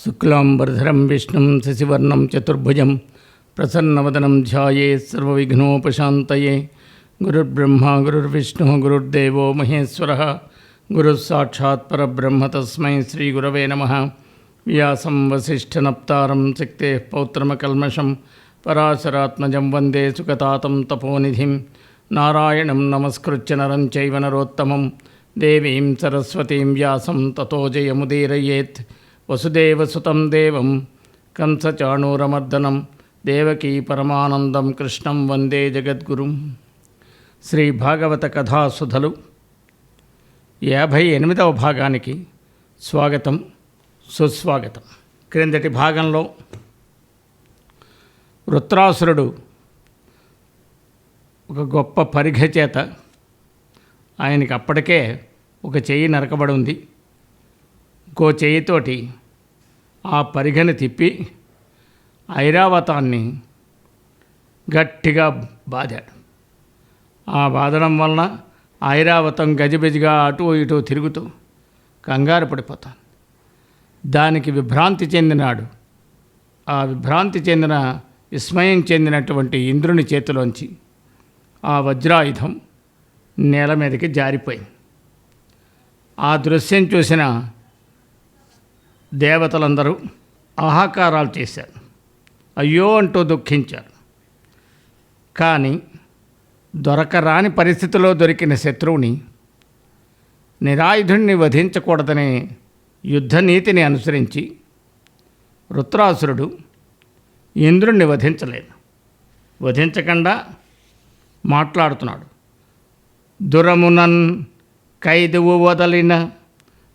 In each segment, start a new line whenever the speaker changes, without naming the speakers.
శుక్లాంబరధరం విష్ణుం శశివర్ణం చతుర్భుజం ప్రసన్నవదనం ధ్యాయేత్ సర్వవిఘ్నోపశాంతయే. గురుర్బ్రహ్మ గురుర్విష్ణు గురుర్దేవో మహేశ్వరః గురుస్సాక్షాత్ పరబ్రహ్మ తస్మై శ్రీగురవే నమః. వ్యాసం వసిష్ఠనప్తారం శక్తే పౌత్రమకల్మషం పరాశరాత్మజం వందే సుఖతాతం తపోనిధిం. నారాయణం నమస్కృత్య నరం చైవ నరోత్తమం దేవీం సరస్వతీం వ్యాసం తతో జయముదీరయేత్. వసుదేవసుతం దేవం కంసచాణూరమర్దనం దేవకీ పరమానందం కృష్ణం వందే జగద్గురుం. శ్రీ భాగవత కథాసుధలు 58వ భాగానికి స్వాగతం సుస్వాగతం. క్రిందటి భాగంలో వృత్రాసురుడు ఒక గొప్ప పరిఘ చేత ఆయనకి అప్పటికే ఒక చెయ్యి నరకబడి ఉంది. ఇంకో చెయ్యితోటి ఆ పరిఘని తిప్పి ఐరావతాన్ని గట్టిగా బాదాడు. ఆ బాదడం వలన ఐరావతం గజిబిజిగా అటు ఇటు తిరుగుతూ కంగారు పడిపోతాను. దానికి విభ్రాంతి చెందినాడు. ఆ విభ్రాంతి చెందిన విస్మయం చెందినటువంటి ఇంద్రుని చేతిలోంచి ఆ వజ్రాయుధం నేల మీదకి జారిపోయింది. ఆ దృశ్యం చూసిన దేవతలందరూ ఆహాకారాలు చేశారు, అయ్యో అంటూ దుఃఖించారు. కానీ దొరకరాని పరిస్థితిలో దొరికిన శత్రువుని నిరాయుధుణ్ణి వధించకూడదనే యుద్ధనీతిని అనుసరించి వృత్రాసురుడు ఇంద్రుణ్ణి వధించలేదు. వధించకుండా మాట్లాడుతున్నాడు. దురమునన్ ఖైదువు వదలిన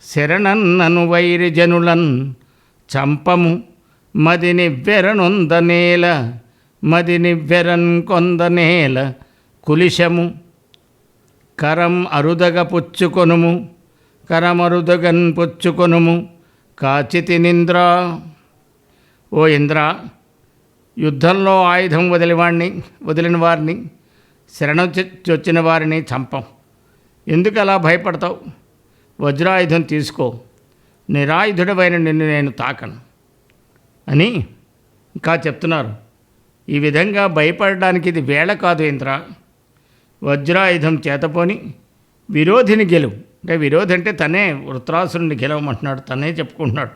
శరణన్నను వైరిజనులన్ చంపము మదినివ్వెరనొందనేల మదినివ్వెరన్ కొందనేల కులిశము కరం అరుదగ పుచ్చుకొనుము కరమరుదగన్ పుచ్చుకొనుము కాచితినింద్రా. ఓ ఇంద్ర, యుద్ధంలో ఆయుధం వదిలిన వారిని శరణొచ్చిన వారిని చంపం. ఎందుకు అలా భయపడతావు? వజ్రాయుధం తీసుకో, నిరాయుధుడమైన నిన్ను నేను తాకను అని ఇంకా చెప్తున్నారు. ఈ విధంగా భయపడడానికి ఇది వేళ కాదు ఇంద్ర. వజ్రాయుధం చేతపోని విరోధిని గెలువు. అంటే విరోధి అంటే తనే వృత్రాసురుని గెలవమంటున్నాడు, తనే చెప్పుకుంటున్నాడు.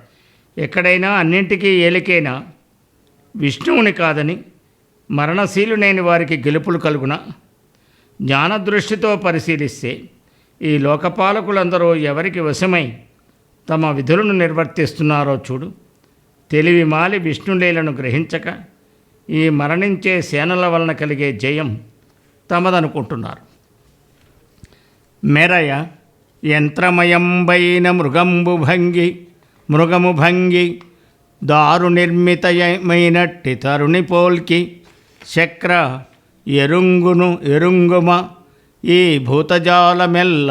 ఎక్కడైనా అన్నింటికీ ఏలికైనా విష్ణువుని కాదని మరణశీలునైన వారికి గెలుపులు కలుగున. జ్ఞానదృష్టితో పరిశీలిస్తే ఈ లోకపాలకులందరూ ఎవరికి వశమై తమ విధులను నిర్వర్తిస్తున్నారో చూడు. తెలివి మాలి విష్ణులీలను గ్రహించక ఈ మరణించే సేనల వలన కలిగే జయం తమదనుకుంటున్నారు. మెరయ యంత్రమయంబైన మృగము భంగి దారు నిర్మితమైనట్టి తరుణి పోల్కి చక్ర ఎరుంగుమ ఈ భూతజాలమెల్ల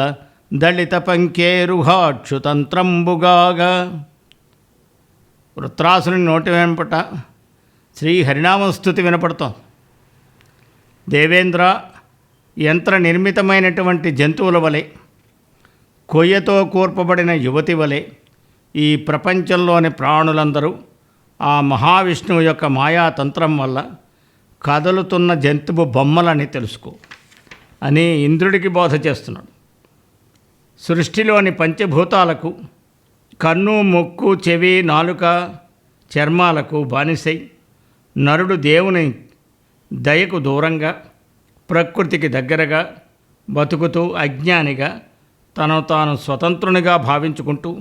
దళిత పంకేరుఘాక్షు తంత్రంబుగాగా. వృత్రాసుని నోటి వెంపట శ్రీ హరినామస్తుతి వినపడుతోంది. దేవేంద్ర, యంత్ర నిర్మితమైనటువంటి జంతువుల వలె, కొయ్యతో కూర్పబడిన యువతి వలె ఈ ప్రపంచంలోని ప్రాణులందరూ ఆ మహావిష్ణువు యొక్క మాయాతంత్రం వల్ల కదులుతున్న జంతువు బొమ్మలని తెలుసుకో అని ఇంద్రుడికి బోధ చేస్తున్నాడు. సృష్టిలోని పంచభూతాలకు కన్ను, ముక్కు, చెవి, నాలుక, చర్మాలకు బానిసై నరుడు దేవుని దయకు దూరంగా ప్రకృతికి దగ్గరగా బతుకుతూ అజ్ఞానిగా తనను తాను స్వతంత్రునిగా భావించుకుంటూ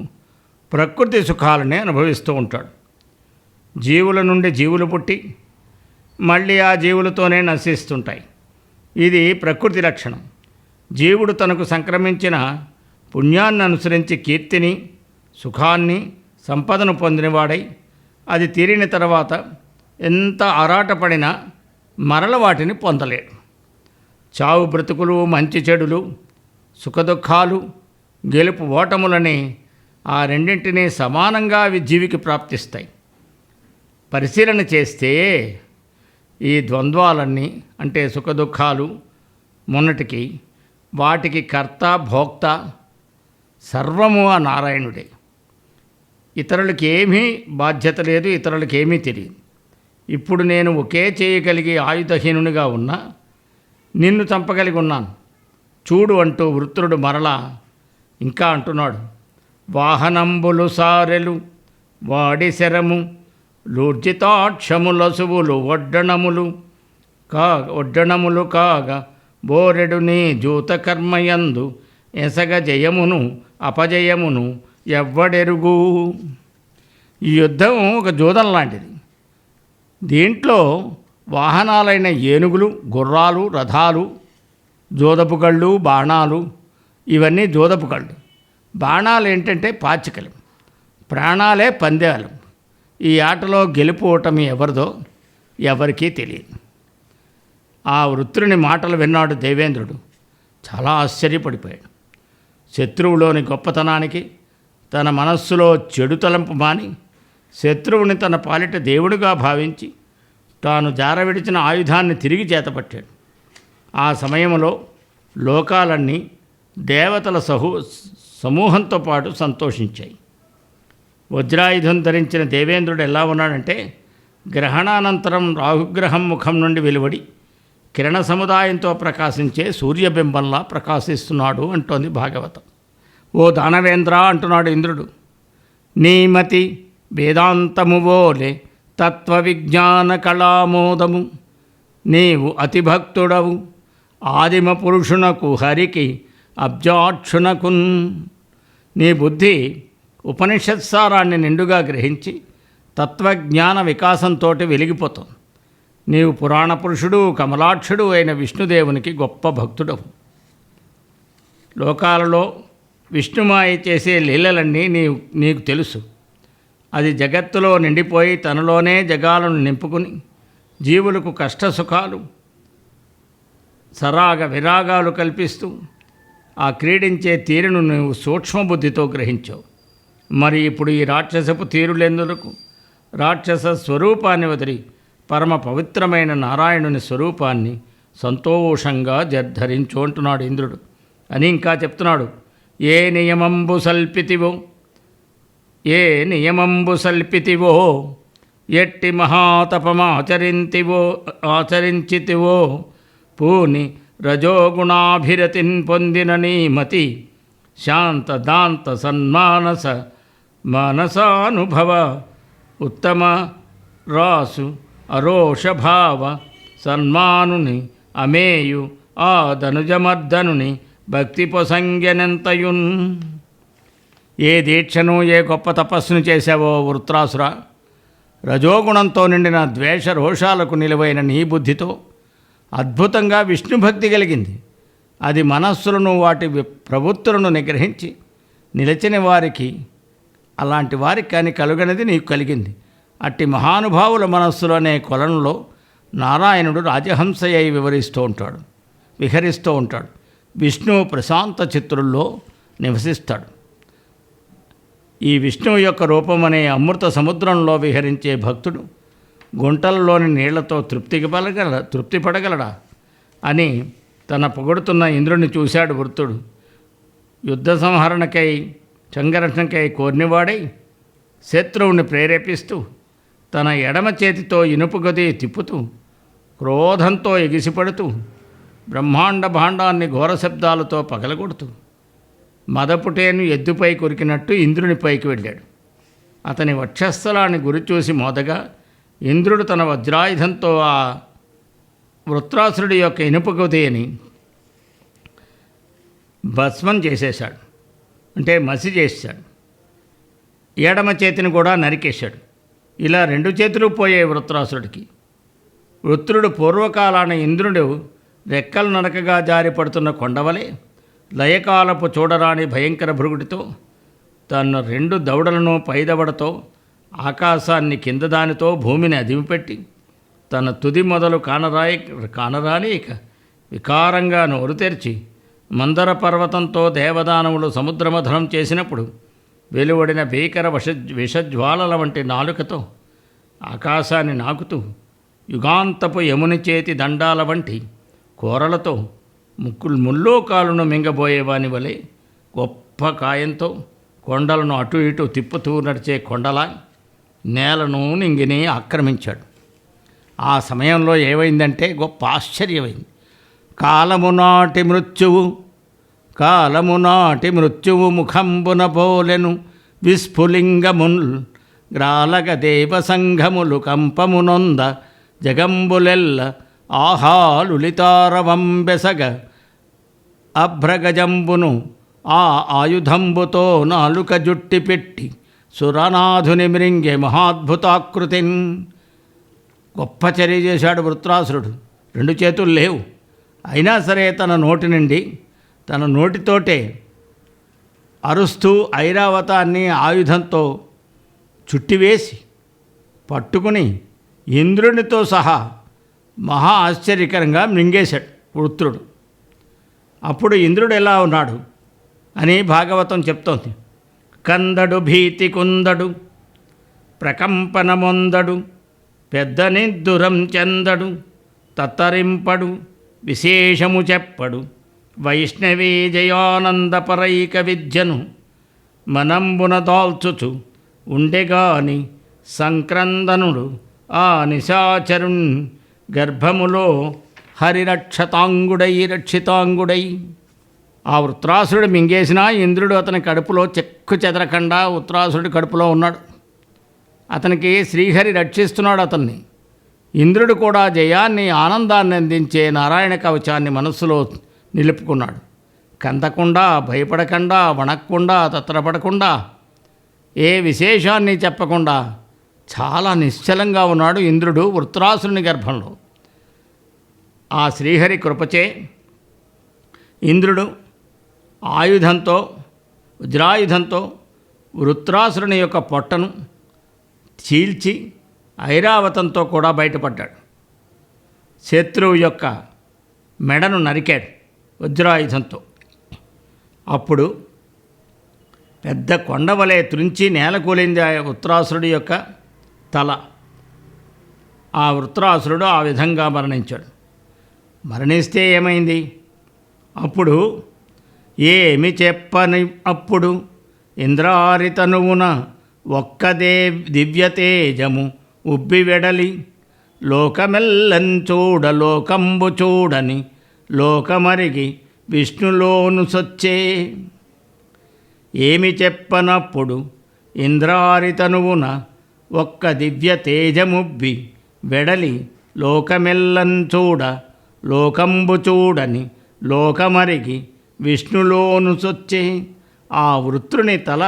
ప్రకృతి సుఖాలనే అనుభవిస్తూ ఉంటాడు. జీవుల నుండి జీవులు పుట్టి మళ్ళీ ఆ జీవులతోనే నశిస్తుంటాయి. ఇది ప్రకృతి లక్షణం. జీవుడు తనకు సంక్రమించిన పుణ్యాన్ని అనుసరించి కీర్తిని, సుఖాన్ని, సంపదను పొందినవాడై అది తీరిన తర్వాత ఎంత ఆరాటపడినా మరల వాటిని పొందలేడు. చావు బ్రతుకులు, మంచి చెడులు, సుఖదుఖాలు, గెలుపు ఓటములని ఆ రెండింటినీ సమానంగా జీవికి ప్రాప్తిస్తాయి. పరిశీలన చేస్తే ఈ ద్వంద్వాలన్నీ అంటే సుఖదుఖాలు మొన్నటికి వాటికి కర్త, భోక్త సర్వము ఆ నారాయణుడే. ఇతరులకి ఏమీ బాధ్యత లేదు, ఇతరులకి ఏమీ తెలియదు. ఇప్పుడు నేను ఒకే చేయగలిగే ఆయుధహీనునిగా ఉన్నా నిన్ను చంపగలిగి ఉన్నాను చూడు అంటూ వృత్రుడు మరలా ఇంకా అంటున్నాడు. వాహనంబులు సారెలు వాడి శరము లూర్జితాక్షములసువులు ఒడ్డణములు కాగా బోరెడు నీ జూతకర్మయందు ఎసగ జయమును అపజయమును ఎవ్వడెరుగు. ఈ యుద్ధం ఒక జూదం లాంటిది. దీంట్లో వాహనాలైన ఏనుగులు, గుర్రాలు, రథాలు, జోదపు కళ్ళు, బాణాలు, ఇవన్నీ జోదపు కళ్ళు. బాణాలు ఏంటంటే పాచికలు, ప్రాణాలే పందేలు. ఈ ఆటలో గెలుపు ఓటమి ఎవరిదో ఎవరికీ తెలియదు. ఆ వృత్రుని మాటలు విన్నాడు దేవేంద్రుడు. చాలా ఆశ్చర్యపడిపోయాడు. శత్రువులోని గొప్పతనానికి తన మనస్సులో చెడు తలంపు మాని శత్రువుని తన పాలిట దేవుడిగా భావించి తాను జారవిడిచిన ఆయుధాన్ని తిరిగి చేతపట్టాడు. ఆ సమయంలో లోకాలన్నీ దేవతల సమూహంతో పాటు సంతోషించాయి. వజ్రాయుధం ధరించిన దేవేంద్రుడు ఎలా ఉన్నాడంటే గ్రహణానంతరం రాహుగ్రహం ముఖం నుండి వెలువడి కిరణ సముదాయంతో ప్రకాశించే సూర్యబింబంలా ప్రకాశిస్తున్నాడు అంటోంది భాగవతం. ఓ దానవేంద్ర అంటున్నాడు ఇంద్రుడు, నీమతి వేదాంతము వోలే తత్వ విజ్ఞాన కళామోదము, నీవు అతిభక్తుడవు ఆదిమ పురుషునకు హరికి అబ్జాక్షునకున్. నీ బుద్ధి ఉపనిషత్సారాన్ని నిండుగా గ్రహించి తత్వజ్ఞాన వికాసంతో వెలిగిపోతుంది. నీవు పురాణ పురుషుడు కమలాక్షుడు అయిన విష్ణుదేవునికి గొప్ప భక్తుడవు. లోకాలలో విష్ణుమాయ చేసే లీలలన్నీ నీకు తెలుసు. అది జగత్తులో నిండిపోయి తనలోనే జగాలను నింపుకుని జీవులకు కష్టసుఖాలు సరాగ విరాగాలు కల్పిస్తూ ఆ క్రీడించే తీరును నువ్వు సూక్ష్మబుద్ధితో గ్రహించావు. మరి ఇప్పుడు ఈ రాక్షసపు తీరులెందులకు? రాక్షస స్వరూపాన్ని వదిలి పరమ పవిత్రమైన నారాయణుని స్వరూపాన్ని సంతోషంగా ధరించు అంటున్నాడు ఇంద్రుడు. అని ఇంకా చెప్తున్నాడు, ఏ నియమంబు సల్పితివో ఎట్టి ఆచరించితివో పూని రజోగుణాభిరతిన్ పొందిన నీ మతి శాంత దాంత సన్మానస మానసానుభవ ఉత్తమ రాసు అరోషభావ సన్మానుని అమేయు ఆ ధనుజమర్దనుని భక్తి పొసంగ్యనెంతయున్. ఏ దీక్షను ఏ గొప్ప తపస్సును చేశావో వృత్రాసుర, రజోగుణంతో నిండిన ద్వేష రోషాలకు నిలువైన నీ బుద్ధితో అద్భుతంగా విష్ణుభక్తి కలిగింది. అది మనస్సులను వాటి ప్రవృత్తులను నిగ్రహించి నిలిచిన వారికి, అలాంటి వారికి కానీ కలుగనిది నీకు కలిగింది. అట్టి మహానుభావుల మనస్సులోనే కొలంలో నారాయణుడు రాజహంసయ్య విహరిస్తూ ఉంటాడు. విష్ణువు ప్రశాంత చిత్రుల్లో నివసిస్తాడు. ఈ విష్ణువు యొక్క రూపం అనే అమృత సముద్రంలో విహరించే భక్తుడు గుంటలలోని నీళ్లతో తృప్తి పడగలడా అని తన పొగడుతున్న ఇంద్రుని చూశాడు వృత్తుడు. యుద్ధ సంహరణకై సంఘర్షణకై కోరినవాడై శత్రువుని ప్రేరేపిస్తూ తన ఎడమ చేతితో ఇనుపు గది తిప్పుతూ క్రోధంతో ఎగిసిపడుతూ బ్రహ్మాండ భాండాన్ని ఘోర శబ్దాలతో పగలగొడుతూ మదపుటేను ఎద్దుపై కొరికినట్టు ఇంద్రుని పైకి వెళ్ళాడు. అతని వక్షస్థలాన్ని గురిచూసి మోదగా ఇంద్రుడు తన వజ్రాయుధంతో ఆ వృత్రాసురుడి యొక్క ఇనుపు గదిని భస్మం చేసేశాడు, అంటే మసి చేశాడు. ఎడమ చేతిని కూడా నరికేశాడు. ఇలా రెండు చేతులు పోయే వృత్రాసురుడికి. వృత్రుడు పూర్వకాలాన ఇంద్రుడు రెక్కలు నరకగా జారిపడుతున్న కొండవలే లయకాలపు చూడరాని భయంకర భృగుడితో తన రెండు దవడలను పైదవడతో ఆకాశాన్ని కింద దానితో భూమిని అదిమిపెట్టి తన తుది మొదలు కానరాని వికారంగా నోరు తెరిచి మందర పర్వతంతో దేవదానవులు సముద్రమథనం చేసినప్పుడు వెలువడిన భీకర విషజ్వాలల వంటి నాలుకతో ఆకాశాన్ని నాకుతూ యుగాంతపు యముని చేతి దండాల వంటి కూరలతో ముల్లోకాలను మింగబోయేవాని వలె గొప్ప కాయంతో కొండలను అటు ఇటు తిప్పుతూ నడిచే కొండలా నేలను నింగిని ఆక్రమించాడు. ఆ సమయంలో ఏమైందంటే గొప్ప ఆశ్చర్యమైంది. కాలము నాటి మృత్యువు ముఖంబున పోలెను విస్ఫులింగముల్ గ్రాలక దేవ సంఘములు కంపమునొంద జగంబులెల్ల ఆహాలులితారవంబెసగ అభ్రగజంబును ఆ ఆయుధంబుతో నాలుక జుట్టి పెట్టి సురనాథుని మృంగే మహాద్భుతాకృతిన్. గొప్ప చర్య చేశాడు వృత్రాసురుడు. 2 చేతులు లేవు, అయినా సరే తన నోటితోటే అరుస్తూ ఐరావతాన్ని ఆయుధంతో చుట్టివేసి పట్టుకుని ఇంద్రునితో సహా మహా ఆశ్చర్యకరంగా మృంగేశాడు వృత్రుడు. అప్పుడు ఇంద్రుడు ఎలా ఉన్నాడు అని భాగవతం చెప్తోంది. కందడు భీతి కుందడు ప్రకంపనమొందడు పెద్దని దురం చెందడు తత్తరింపడు విశేషము చెప్పడు వైష్ణవీ జయానందపరైక విద్యను మనంబున దాల్చుచు ఉండెగాని సంక్రందనుడు ఆ నిశాచరుణ్ గర్భములో రక్షితాంగుడై ఆ వృత్రాసురుడు మింగేసినా ఇంద్రుడు అతని కడుపులో చెక్కు చెదరకుండా వృత్రాసురుడి కడుపులో ఉన్నాడు. అతనికి శ్రీహరి రక్షిస్తున్నాడు అతన్ని. ఇంద్రుడు కూడా జయాన్ని ఆనందాన్ని అందించే నారాయణ కవచాన్ని మనస్సులో నిలుపుకున్నాడు. కందకుండా భయపడకుండా వణక్కుండా తత్తరపడకుండా ఏ విశేషాన్ని చెప్పకుండా చాలా నిశ్చలంగా ఉన్నాడు ఇంద్రుడు వృత్రాసురుని గర్భంలో. ఆ శ్రీహరి కృపచే ఇంద్రుడు వజ్రాయుధంతో వృత్రాసురుని యొక్క పొట్టను చీల్చి ఐరావతంతో కూడా బయటపడ్డాడు. శత్రువు యొక్క మెడను నరికాడు వజ్రాయుధంతో. అప్పుడు పెద్ద కొండవలే త్రుంచి నేలకూలింది ఆ వృత్రాసురుడి యొక్క తల. ఆ వృత్రాసురుడు ఆ విధంగా మరణించాడు. మరణిస్తే ఏమైంది? అప్పుడు ఏమి చెప్పని అప్పుడు ఇంద్రారితనువున ఒక్కదే దివ్యతేజము ఉబ్బి వెడలి లోకమెల్లంచూడ లోకంబు చూడని లోకమరిగి విష్ణులోను సొచ్చే. ఏమి చెప్పనప్పుడు ఇంద్రారితనువున ఒక్క దివ్య తేజముబ్బి వెడలి లోకమెల్లంచూడ లోకంబు చూడని లోకమరిగి విష్ణులోను సొచ్చే. ఆ వృత్రుని తల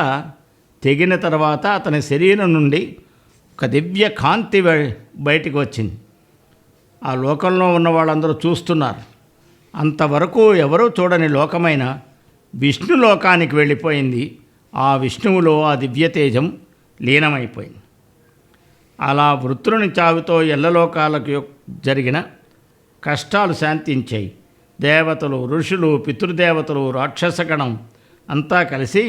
తెగిన తర్వాత అతని శరీరం నుండి ఒక దివ్య కాంతి బయటికి వచ్చింది. ఆ లోకంలో ఉన్న వాళ్ళందరూ చూస్తున్నారు. అంతవరకు ఎవరూ చూడని లోకమైన విష్ణు లోకానికి వెళ్ళిపోయింది. ఆ విష్ణువులో ఆ దివ్యతేజం లీనమైపోయింది. అలా వృత్రుని చావుతో ఎల్లలోకాలకు జరిగిన కష్టాలు శాంతించాయి. దేవతలు, ఋషులు, పితృదేవతలు, రాక్షసగణం అంతా కలిసి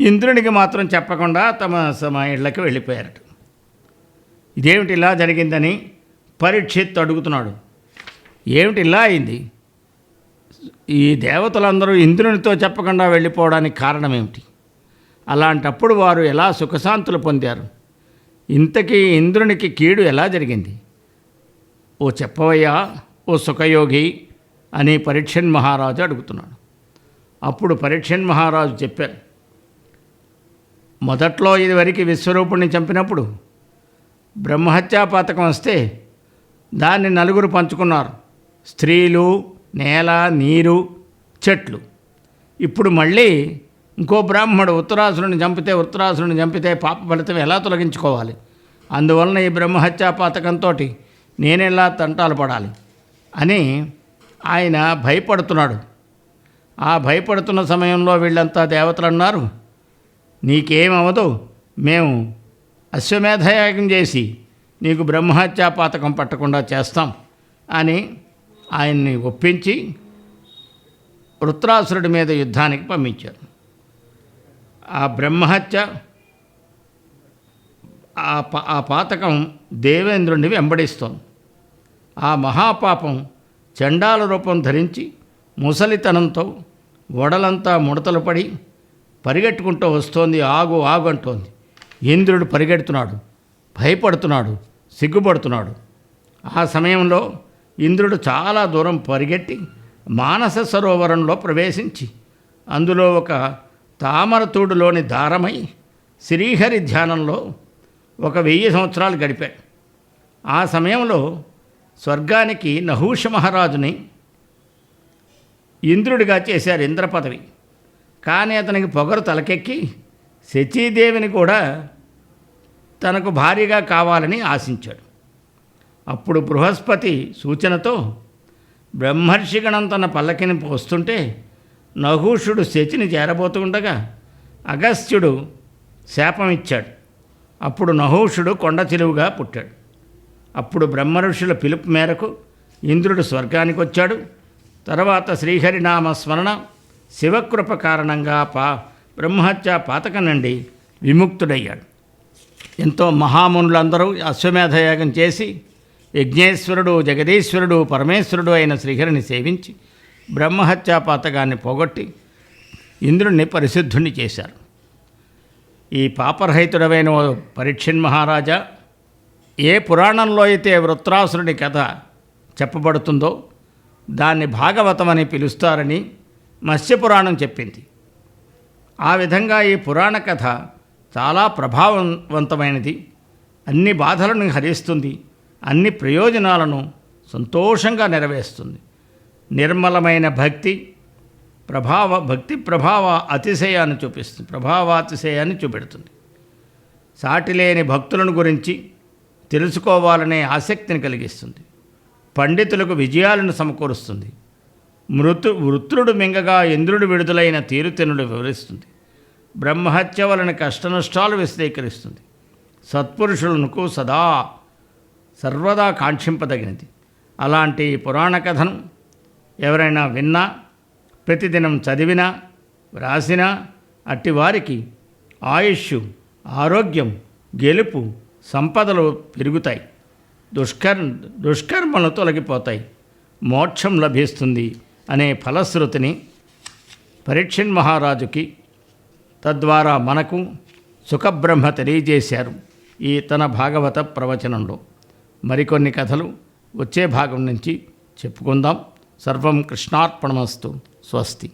ఇంద్రునికి మాత్రం చెప్పకుండా తమ ఇళ్ళకి వెళ్ళిపోయారట. ఇదేమిటి ఇలా జరిగిందని పరీక్షిత్ అడుగుతున్నాడు. ఏమిటి ఇలా అయింది? ఈ దేవతలందరూ ఇంద్రునితో చెప్పకుండా వెళ్ళిపోవడానికి కారణం ఏమిటి? అలాంటప్పుడు వారు ఎలా సుఖశాంతులు పొందారు? ఇంతకీ ఇంద్రునికి కీడు ఎలా జరిగింది? ఓ చెప్పవయ్యా ఓ సుఖయోగి అని పరీక్షన్ మహారాజు అడుగుతున్నాడు. అప్పుడు పరీక్షన్ మహారాజు చెప్పారు, మొదట్లో ఇదివరకు విశ్వరూపుణ్ణి చంపినప్పుడు బ్రహ్మహత్యా పాతకం వస్తే దాన్ని 4 పంచుకున్నారు. స్త్రీలు, నేల, నీరు, చెట్లు. ఇప్పుడు మళ్ళీ ఇంకో బ్రాహ్మడు ఉత్తరాసురుని చంపితే పాప ఫలితం ఎలా తొలగించుకోవాలి? అందువలన ఈ బ్రహ్మహత్యా పాతకంతో నేనెలా తంటాలు పడాలి అని ఆయన భయపడుతున్నాడు. ఆ భయపడుతున్న సమయంలో వీళ్ళంతా దేవతలు అన్నారు, నీకేమవదు, మేము అశ్వమేధయాగం చేసి నీకు బ్రహ్మహత్యా పాతకం పట్టకుండా చేస్తాం అని ఆయన్ని ఒప్పించి వృత్రాసురుడి మీద యుద్ధానికి పంపించారు. ఆ బ్రహ్మహత్య ఆ పాతకం దేవేంద్రుడిని వెంబడిస్తోంది. ఆ మహాపాపం చండాల రూపం ధరించి ముసలితనంతో వడలంతా ముడతలు పడి పరిగెట్టుకుంటూ వస్తోంది. ఆగు ఆగు అంటోంది. ఇంద్రుడు పరిగెడుతున్నాడు, భయపడుతున్నాడు, సిగ్గుపడుతున్నాడు. ఆ సమయంలో ఇంద్రుడు చాలా దూరం పరిగెట్టి మానస సరోవరంలో ప్రవేశించి అందులో ఒక తామరతూడులోని దారమై శ్రీహరి ధ్యానంలో 1000 సంవత్సరాలు గడిపాడు. ఆ సమయంలో స్వర్గానికి నహూష మహారాజుని ఇంద్రుడిగా చేశారు, ఇంద్ర పదవి. కానీ అతనికి పొగరు తలకెక్కి శచీదేవిని కూడా తనకు భార్యగా కావాలని ఆశించాడు. అప్పుడు బృహస్పతి సూచనతో బ్రహ్మర్షిగణం తన పల్లకిని పోస్తుంటే నహూషుడు శచిని చేరబోతుండగా అగస్త్యుడు శాపమిచ్చాడు. అప్పుడు నహూషుడు కొండ చిలువుగా పుట్టాడు. అప్పుడు బ్రహ్మర్షుల పిలుపు మేరకు ఇంద్రుడు స్వర్గానికి వచ్చాడు. తర్వాత శ్రీహరినామ స్మరణ శివకృప కారణంగా బ్రహ్మహత్య పాతకం నుండి విముక్తుడయ్యాడు. ఎంతో మహామునులందరూ అశ్వమేధయాగం చేసి యజ్ఞేశ్వరుడు, జగదీశ్వరుడు, పరమేశ్వరుడు అయిన శ్రీహరిని సేవించి బ్రహ్మహత్యా పాతకాన్ని పోగొట్టి ఇంద్రుణ్ణి పరిశుద్ధుణ్ణి చేశారు. ఈ పాపరహితుడమైన పరీక్షిన్ మహారాజా, ఏ పురాణంలో అయితే వృత్రాసురుని కథ చెప్పబడుతుందో దాన్ని భాగవతం అని పిలుస్తారని మత్స్యపురాణం చెప్పింది. ఆ విధంగా ఈ పురాణ కథ చాలా ప్రభావవంతమైనది. అన్ని బాధలను హరిస్తుంది, అన్ని ప్రయోజనాలను సంతోషంగా నెరవేరుస్తుంది. నిర్మలమైన భక్తి ప్రభావ అతిశయాన్ని చూపిస్తుంది, ప్రభావాతిశయాన్ని చూపెడుతుంది. సాటిలేని భక్తులను గురించి తెలుసుకోవాలనే ఆసక్తిని కలిగిస్తుంది. పండితులకు విజయాలను సమకూరుస్తుంది. వృత్రుడు మింగగా ఇంద్రుడు విడుదలైన తీరుతెన్నులు వివరిస్తుంది. బ్రహ్మహత్య వలన కష్టనష్టాలు విశ్లేకరిస్తుంది. సత్పురుషులకు సర్వదా కాంక్షింపదగినది. అలాంటి పురాణ కథను ఎవరైనా విన్నా, ప్రతిదినం చదివినా, వ్రాసినా అట్టి వారికి ఆయుష్, ఆరోగ్యం, గెలుపు, సంపదలు పెరుగుతాయి. దుష్కర్మలు తొలగిపోతాయి, మోక్షం లభిస్తుంది అనే ఫలశ్రుతిని పరీక్షిన్ మహారాజుకి, తద్వారా మనకు సుఖబ్రహ్మ తెలియజేశారు ఈ తన భాగవత ప్రవచనంలో. మరికొన్ని కథలు వచ్చే భాగం నుంచి చెప్పుకుందాం. సర్వం కృష్ణార్పణమస్తు. స్వస్తి.